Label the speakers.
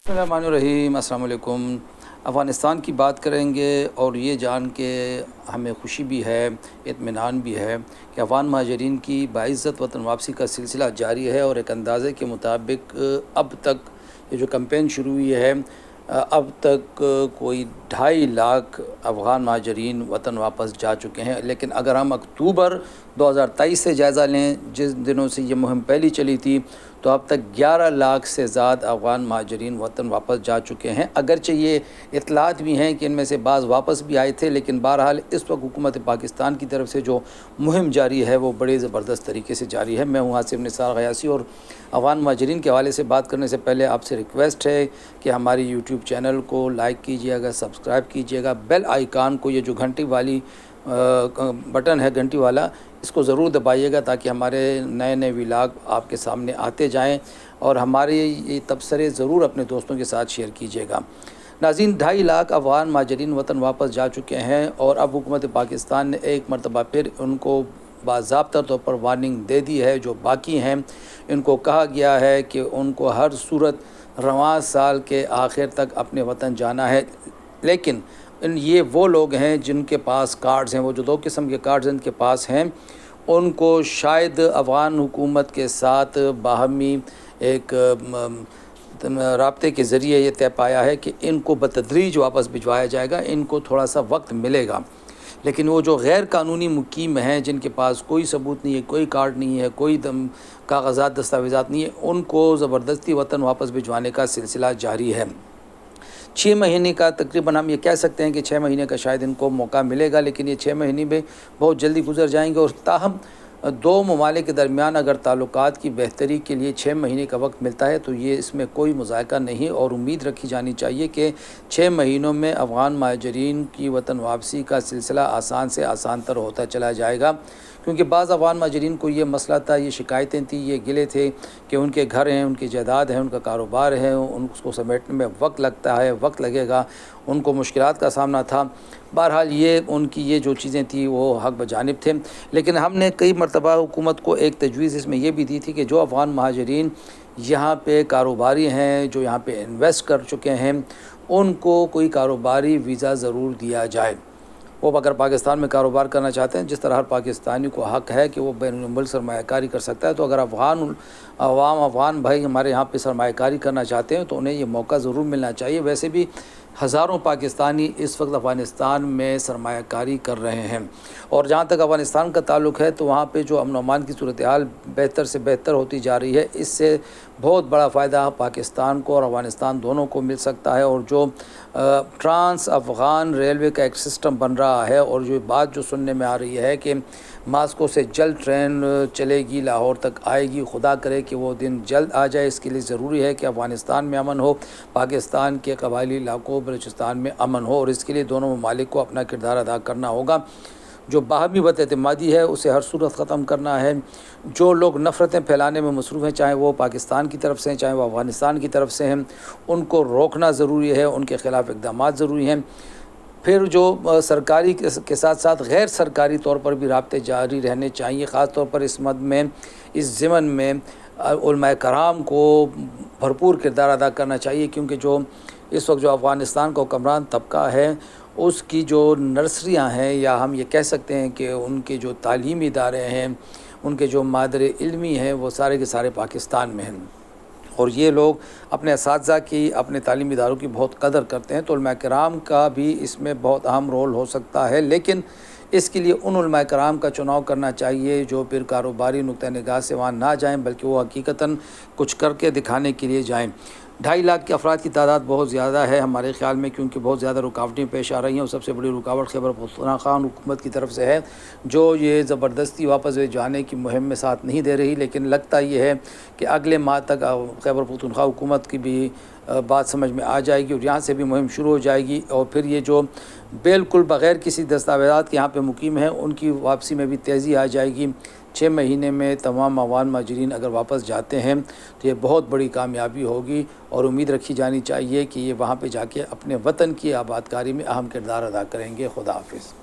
Speaker 1: बिस्मिल्लाहिर्रहमानिर्रहीम। अस्सलाम वालेकुम। अफ़गानिस्तान की बात करेंगे और ये जान के हमें खुशी भी है, इत्मीनान भी है कि अफ़गान महाजरीन की बाइज़्ज़त वतन वापसी का सिलसिला जारी है और एक अंदाज़े के मुताबिक अब तक ये जो कैंपेन शुरू हुई है, अब तक कोई 2.5 लाख अफ़गान महाजरीन वतन वापस जा चुके हैं। लेकिन अगर हम अक्टूबर 2023 से जायज़ा लें, जिस दिनों से ये मुहिम पहली चली थी, तो अब तक 11 लाख से ज़्यादा अफ़गान महाजरीन वतन वापस जा चुके हैं। अगरचे ये इतलात भी हैं कि इनमें से बाज़ वापस भी आए थे, लेकिन बहरहाल इस वक्त हुकूमत पाकिस्तान की तरफ से जो मुहिम जारी है वो बड़े ज़बरदस्त तरीके से जारी है। मैं हूँ आसिफ निसार गयासी और अफ़गान महाजरीन के हवाले से बात करने से पहले आपसे रिक्वेस्ट है कि हमारी यूट्यूब चैनल को लाइक कीजिएगा, सब्सक्राइब कीजिएगा, बेल आइकान को, ये जो घंटी वाली बटन है घंटी वाला, इसको ज़रूर दबाइएगा ताकि हमारे नए नए व्लॉग आपके सामने आते जाएं और हमारे ये तबसरे ज़रूर अपने दोस्तों के साथ शेयर कीजिएगा। नाज़रीन, 2.5 लाख अफ़गान महाजरीन वतन वापस जा चुके हैं और अब हुकूमत पाकिस्तान ने एक मरतबा फिर उनको बाज़ाब्ता तौर पर वार्निंग दे दी है। जो बाकी हैं इनको कहा गया है कि उनको हर सूरत रवां साल के आखिर तक अपने वतन जाना है। लेकिन ये वो लोग हैं जिनके पास कार्ड्स हैं, वो जो 2 किस्म के कार्ड्स इनके पास हैं, उनको शायद अफ़गान हुकूमत के साथ बाहमी एक राब्ते के ज़रिए ये तय पाया है कि इनको बतदरीज वापस भिजवाया जाएगा, इनको थोड़ा सा वक्त मिलेगा। लेकिन वो जो गैर कानूनी मुकीम हैं, जिनके पास कोई सबूत नहीं है, कोई कार्ड नहीं है, कोई कागज़ात दस्तावेज़ात नहीं है, उनको ज़बरदस्ती वतन वापस भिजवाने का सिलसिला जारी है। 6 महीने का तकरीबन हम ये कह सकते हैं कि 6 महीने का शायद इनको मौका मिलेगा, लेकिन ये 6 महीने में बहुत जल्दी गुजर जाएंगे। और ताहम 2 ममालिक के दरमियान अगर ताल्लुकात की बेहतरी के लिए 6 महीने का वक्त मिलता है तो ये इसमें कोई मुज़ायका नहीं और उम्मीद रखी जानी चाहिए कि 6 महीनों में अफ़गान महाजरीन की वतन वापसी का सिलसिला आसान से आसान तर होता चला जाएगा। क्योंकि बाज़ अफ़गान महाजरीन को ये मसला था, ये शिकायतें थी, ये गिले थे कि उनके घर हैं, उनकी जायदाद है, उनका कारोबार है, उसको समेटने में वक्त लगता है, वक्त लगेगा, उनको मुश्किलात का सामना था। बहरहाल ये उनकी ये जो चीज़ें थी वो हक़ बजानिब थे। लेकिन हमने कई मरतबा हुकूमत को एक तजवीज़ इसमें यह भी दी थी कि जो अफ़गान महाजरीन यहाँ पे कारोबारी हैं, जो यहाँ पे इन्वेस्ट कर चुके हैं, उनको कोई कारोबारी वीज़ा ज़रूर दिया जाए। वो अगर पाकिस्तान में कारोबार करना चाहते हैं, जिस तरह हर पाकिस्तानी को हक़ है कि वो बैनुल-मुल्क सरमायाकारी कर सकता है, तो अगर अफ़गान भाई हमारे यहाँ पे सरमायाकारी करना चाहते हैं तो उन्हें ये मौका ज़रूर मिलना चाहिए। वैसे भी हज़ारों पाकिस्तानी इस वक्त अफ़गानिस्तान में सरमायाकारी कर रहे हैं और जहाँ तक अफ़गानिस्तान का ताल्लुक़ है तो वहाँ पे जो अमन अमान की सूरत हाल बेहतर से बेहतर होती जा रही है। इससे बहुत बड़ा फ़ायदा पाकिस्तान को और अफ़गानिस्तान दोनों को मिल सकता है। और जो ट्रांस अफ़गान रेलवे का एक सिस्टम बन रहा है और जो बात जो सुनने में आ रही है कि मास्को से जल्द ट्रेन चलेगी, लाहौर तक आएगी, खुदा करे कि वो दिन जल्द आ जाए। इसके लिए ज़रूरी है कि अफ़गानिस्तान में अमन हो, पाकिस्तान के कबायली इलाकों बलूचिस्तान में अमन हो और इसके लिए दोनों ममालिक को अपना किरदार अदा करना होगा। जो बाहमी बदएतमादी है उसे हर सूरत ख़त्म करना है। जो लोग नफ़रतें फैलाने में मसरूफ़ हैं, चाहे वो पाकिस्तान की तरफ से हैं, चाहे वो अफ़गानिस्तान की तरफ से हैं, उनको रोकना ज़रूरी है, उनके ख़िलाफ़ इक़दामात ज़रूरी हैं। फिर जो सरकारी के साथ साथ गैर सरकारी तौर पर भी राब्ते जारी रहने चाहिए। ख़ास तौर पर इस मद में, इस ज़िमन में उलमाए कराम को भरपूर किरदार अदा करना चाहिए, क्योंकि जो इस वक्त जो अफ़गानिस्तान का हुक्मरान तबका है उसकी जो नर्सरियां हैं, या हम ये कह सकते हैं कि उनके जो तालीमी इदारे हैं, उनके जो मादर इल्मी हैं, वो सारे के सारे पाकिस्तान में हैं और ये लोग अपने असातिज़ा की, अपने तालीमी इदारों की बहुत कदर करते हैं। तो उलमाए किराम का भी इसमें बहुत अहम रोल हो सकता है, लेकिन इसके लिए उन उलमाए किराम का चुनाव करना चाहिए जो फिर कारोबारी नुक्ता निगाह से वहाँ ना जाएँ, बल्कि वो हकीकतन कुछ करके दिखाने के लिए जाएँ। 2.5 लाख के अफराद की तादाद बहुत ज़्यादा है हमारे ख़्याल में, क्योंकि बहुत ज़्यादा रुकावटें पेश आ रही हैं और सबसे बड़ी रुकावट खैबर पख्तूनख्वा हुकूमत की तरफ से है, जो ये ज़बरदस्ती वापस जाने की मुहिम में साथ नहीं दे रही। लेकिन लगता ये है कि अगले माह तक खैबर पख्तूनख्वा हुकूमत की भी बात समझ में आ जाएगी और यहाँ से भी मुहिम शुरू हो जाएगी और फिर ये जो बिल्कुल बग़ैर किसी दस्तावेज़ात के यहाँ पे मुकीम हैं उनकी वापसी में भी तेज़ी आ जाएगी। 6 महीने में तमाम अफ़गान महाजरीन अगर वापस जाते हैं तो ये बहुत बड़ी कामयाबी होगी और उम्मीद रखी जानी चाहिए कि ये वहाँ पे जाके अपने वतन की आबादकारी में अहम किरदार अदा करेंगे। खुदा हाफिज़।